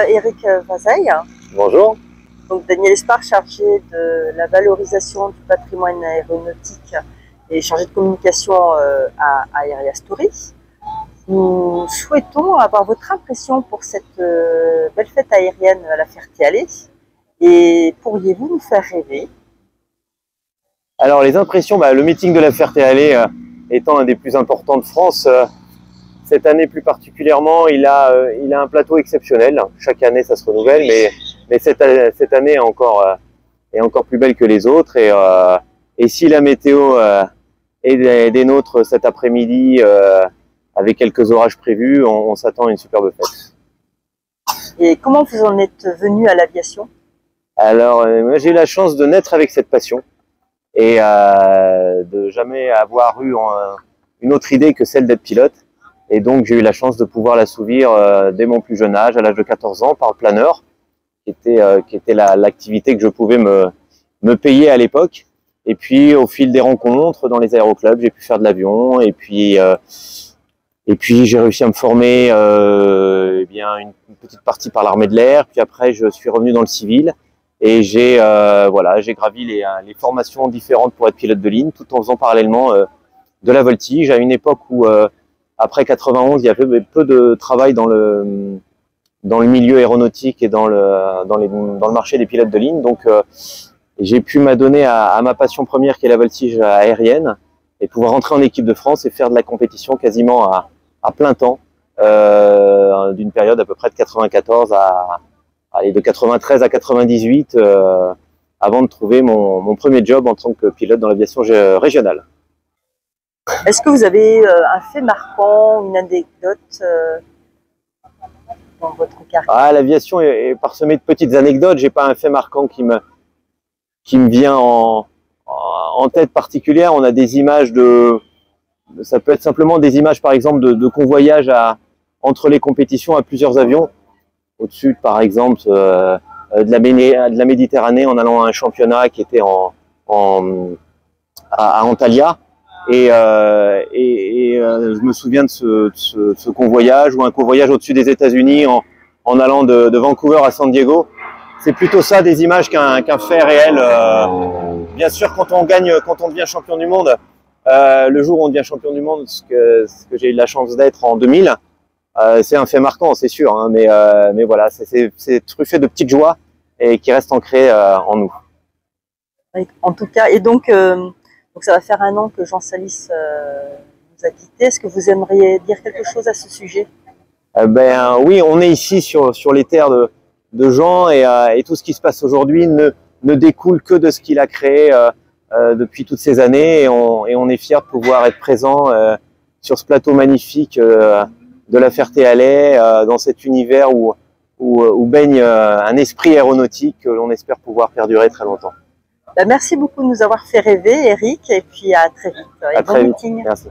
Eric Vazeille. Bonjour. Donc Daniel Espar, chargé de la valorisation du patrimoine aéronautique et chargé de communication à Aéria Story. Nous souhaitons avoir votre impression pour cette belle fête aérienne à la Ferté-Alais. Et pourriez-vous nous faire rêver? Alors les impressions, le meeting de la Ferté-Alais étant un des plus importants de France, cette année plus particulièrement, il a un plateau exceptionnel. Chaque année ça se renouvelle, mais cette année est encore plus belle que les autres. Et si la météo est des nôtres cet après-midi, avec quelques orages prévus, on s'attend à une superbe fête. Et comment vous en êtes venu à l'aviation? Alors moi j'ai eu la chance de naître avec cette passion et de jamais avoir eu une autre idée que celle d'être pilote. Et donc j'ai eu la chance de pouvoir l'assouvir dès mon plus jeune âge, à l'âge de 14 ans, par le planeur, qui était l'activité que je pouvais me payer à l'époque. Et puis au fil des rencontres dans les aéroclubs, j'ai pu faire de l'avion. Et puis j'ai réussi à me former une petite partie par l'armée de l'air. Puis après je suis revenu dans le civil et j'ai gravi les formations différentes pour être pilote de ligne, tout en faisant parallèlement de la voltige à une époque où après 91, il y avait peu de travail dans le milieu aéronautique et dans le marché des pilotes de ligne. Donc, j'ai pu m'adonner à ma passion première qui est la voltige aérienne et pouvoir rentrer en équipe de France et faire de la compétition quasiment à plein temps, d'une période à peu près de 94 de 93 à 98, avant de trouver mon premier job en tant que pilote dans l'aviation régionale. Est-ce que vous avez un fait marquant, une anecdote dans votre carrière? L'aviation est parsemée de petites anecdotes. J'ai pas un fait marquant qui me vient en tête particulière. On a des images ça peut être simplement des images par exemple de convoyage entre les compétitions à plusieurs avions. Au-dessus, par exemple, de la Méditerranée en allant à un championnat qui était à Antalya. Et je me souviens de ce convoyage ou un convoyage au-dessus des États-Unis en allant de Vancouver à San Diego. C'est plutôt ça des images qu'un fait réel. Bien sûr, quand on devient champion du monde, le jour où on devient champion du monde, ce que j'ai eu la chance d'être en 2000, c'est un fait marquant, c'est sûr. Hein, mais voilà, c'est truffé de petites joies et qui restent ancrées en nous. En tout cas, et donc ça va faire 1 an que Jean Salis nous a quittés. Est-ce que vous aimeriez dire quelque chose à ce sujet? Oui, on est ici sur les terres de Jean et tout ce qui se passe aujourd'hui ne découle que de ce qu'il a créé depuis toutes ces années et on est fiers de pouvoir être présent sur ce plateau magnifique de la Ferté-Alais, dans cet univers où baigne un esprit aéronautique que l'on espère pouvoir perdurer très longtemps. Merci beaucoup de nous avoir fait rêver, Eric, et puis à très vite. À très vite. Merci.